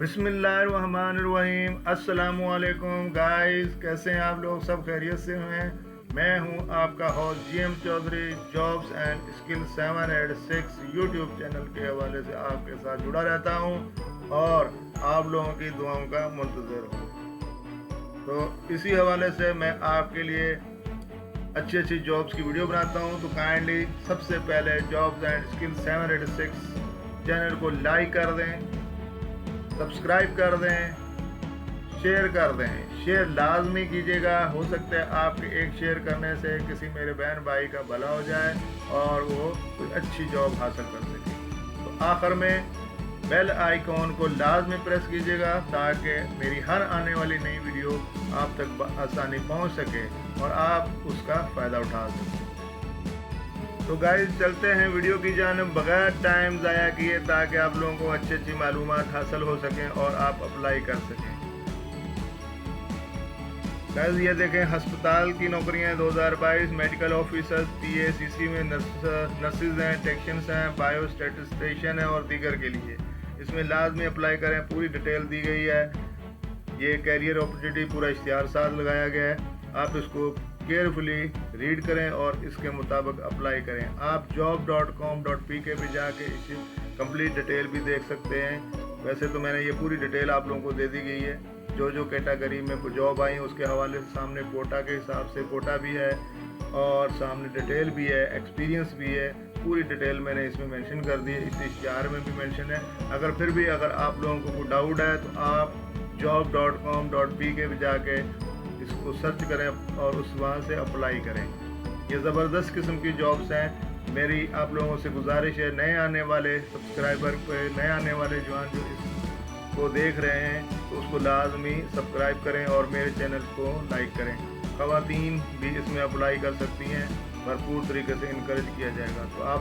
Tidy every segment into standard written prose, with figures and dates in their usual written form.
بسم اللہ الرحمن الرحیم۔ السلام علیکم گائز، کیسے ہیں آپ لوگ؟ سب خیریت سے ہیں؟ میں ہوں آپ کا host G M Chaudhry, jobs and skill 786 YouTube channel کے حوالے سے آپ کے ساتھ جڑا رہتا ہوں اور آپ لوگوں کی دعاؤں کا منتظر ہوں۔ تو اسی حوالے سے میں آپ کے لیے اچھی جابس کی ویڈیو بناتا ہوں، تو کائنڈلی سب سے پہلے جابس اینڈ اسکل 786 چینل کو لائک کر دیں، سبسکرائب کر دیں، شیئر کر دیں۔ شیئر لازمی کیجیے گا، ہو سکتا ہے آپ کے ایک شیئر کرنے سے کسی میرے بہن بھائی کا بھلا ہو جائے اور وہ کوئی اچھی جاب حاصل کر سکے۔ تو آخر میں بیل آئیکن کو لازمی پریس کیجیے گا تاکہ میری ہر آنے والی نئی ویڈیو آپ تک بآسانی پہنچ سکے اور آپ اس کا فائدہ اٹھا سکیں۔ تو گائز چلتے ہیں ویڈیو کی جانب بغیر ٹائم ضائع کیے، تاکہ آپ لوگوں کو اچھی معلومات حاصل ہو سکیں اور آپ اپلائی کر سکیں۔ گائز یہ دیکھیں، ہسپتال کی نوکریاں 2022، میڈیکل آفیسر، پی اے سی سی میں نرسز ہیں، ٹیکنیشینز ہیں، بایو اسٹیٹسٹیشین ہیں اور دیگر کے لیے اس میں لازمی اپلائی کریں۔ پوری ڈیٹیل دی گئی ہے، یہ کیریئر اپرچونٹی پورا اشتہار ساتھ لگایا گیا ہے۔ آپ اس کو کیئرفلی ریڈ کریں اور اس کے مطابق اپلائی کریں۔ آپ job.com.pk پہ جا کے اس کمپلیٹ ڈیٹیل بھی دیکھ سکتے ہیں۔ ویسے تو میں نے یہ پوری ڈیٹیل آپ لوگوں کو دے دی گئی ہے، جو کیٹیگری میں جاب آئی ہیں اس کے حوالے سے سامنے کوٹا کے حساب سے کوٹا بھی ہے اور سامنے ڈیٹیل بھی ہے، ایکسپیرینس بھی ہے۔ پوری ڈیٹیل میں نے اس میں مینشن کر دی ہے، اس اشتہار میں بھی مینشن ہے۔ اگر آپ لوگوں کو کوئی ڈاؤٹ ہے تو آپ job.com.pk پہ جا کے اس کو سرچ کریں اور وہاں سے اپلائی کریں۔ یہ زبردست قسم کی جابس ہیں۔ میری آپ لوگوں سے گزارش ہے، نئے آنے والے سبسکرائبر پہ، نئے آنے والے جوان جو اس کو دیکھ رہے ہیں تو اس کو لازمی سبسکرائب کریں اور میرے چینل کو لائک کریں۔ خواتین بھی اس میں اپلائی کر سکتی ہیں، بھرپور طریقے سے انکریج کیا جائے گا۔ تو آپ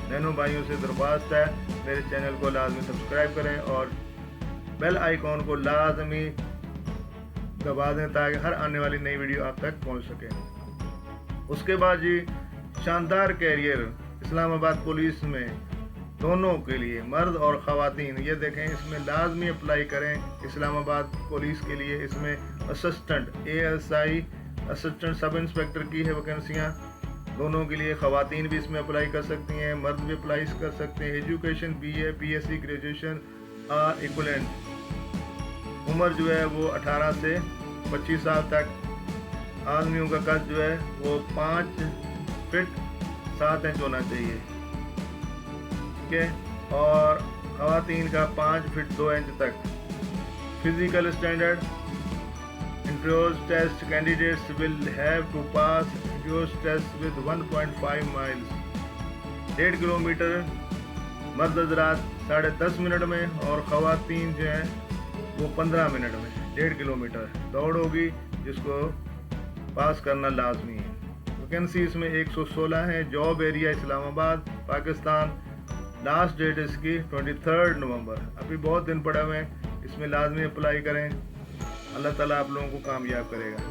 بہنوں بھائیوں سے درخواست ہے، میرے چینل کو لازمی سبسکرائب کریں اور بیل آئیکن کو لازمی دبا دیں تاکہ ہر آنے والی نئی ویڈیو آپ تک پہنچ سکے۔ اس کے بعد جی، شاندار کیریئر اسلام آباد پولیس میں دونوں کے لیے، مرد اور خواتین، یہ دیکھیں اس میں لازمی اپلائی کریں۔ اسلام آباد پولیس کے لیے اس میں اسسٹنٹ ASI، اسسٹنٹ سب انسپیکٹر کی ہے ویکینسیاں، دونوں کے لیے۔ خواتین بھی اس میں اپلائی کر سکتی ہیں، مرد بھی اپلائی کر سکتے ہیں۔ ایجوکیشن BA PSC گریجویشن اور ایکولنٹ، عمر جو ہے وہ 18 سے 25 سال تک۔ آدمیوں کا قد جو ہے وہ 5 فٹ 7 انچ ہونا چاہیے، ٹھیک ہے، اور خواتین کا 5 فٹ 2 انچ تک۔ Physical standard, endurance test, candidates will have to pass endurance test with 1.5 miles, 1.5 kilometre مرد حضرات 10.5 منٹ میں اور خواتین جو ہیں وہ 15 منٹ میں 1.5 کلومیٹر دوڑ ہوگی، جس کو پاس کرنا لازمی ہے۔ ویکینسی اس میں 116 ہیں۔ جاب ایریا اسلام آباد، پاکستان۔ لاسٹ ڈیٹ اس کی 23 نومبر، ابھی بہت دن پڑے ہوئے ہیں، اس میں لازمی اپلائی کریں۔ اللہ تعالیٰ آپ لوگوں کو کامیاب کرے گا۔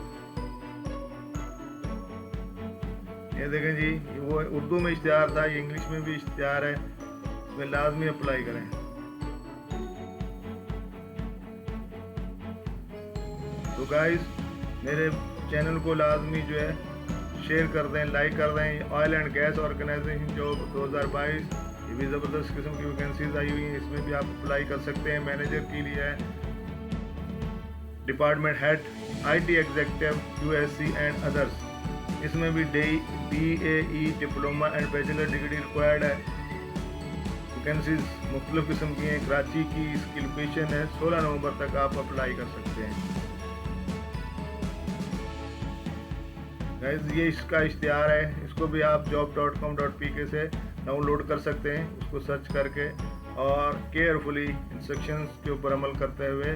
یہ دیکھیں جی، وہ اردو میں اشتہار تھا، یہ انگلش میں بھی اشتہار ہے، اس میں لازمی اپلائی کریں۔ تو گائز میرے چینل کو لازمی جو ہے شیئر کر دیں، لائک کر دیں۔ آئل اینڈ گیس آرگنائزیشن جو 2022، یہ بھی زبردست قسم کی ویکینسیز آئی ہوئی ہیں، اس میں بھی آپ اپلائی کر سکتے ہیں۔ مینیجر کے لیے ہے، department head, IT executive, USC and others. اس میں بھی DAE diploma and bachelor degree required ہے۔ ویکینسیز مختلف قسم کی ہیں۔ کراچی کی اس کی لوکیشن ہے، 16 نومبر تک آپ اپلائی کر سکتے ہیں۔ گائز یہ اس کا اشتہار ہے، اس کو بھی آپ job.com.pk سے ڈاؤن لوڈ کر سکتے ہیں، اس کو سرچ کر کے اور کیئرفلی انسٹرکشنز کے اوپر عمل کرتے ہوئے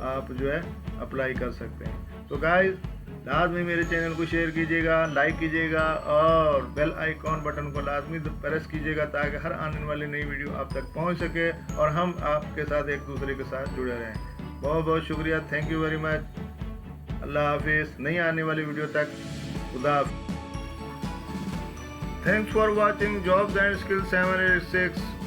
آپ جو ہے اپلائی کر سکتے ہیں۔ تو گائز لازمی میرے چینل کو شیئر کیجیے گا، لائک کیجیے گا اور بیل آئیکن بٹن کو لازمی پریس کیجیے گا تاکہ ہر آنے والی نئی ویڈیو آپ تک پہنچ سکے اور ہم آپ کے ساتھ ایک دوسرے کے ساتھ جڑے رہیں۔ بہت شکریہ، تھینک یو ویری مچ۔ اللہ حافظ، نئی آنے والی ویڈیو تک خدا حافظ۔ Thanks for watching jobs and skill 786۔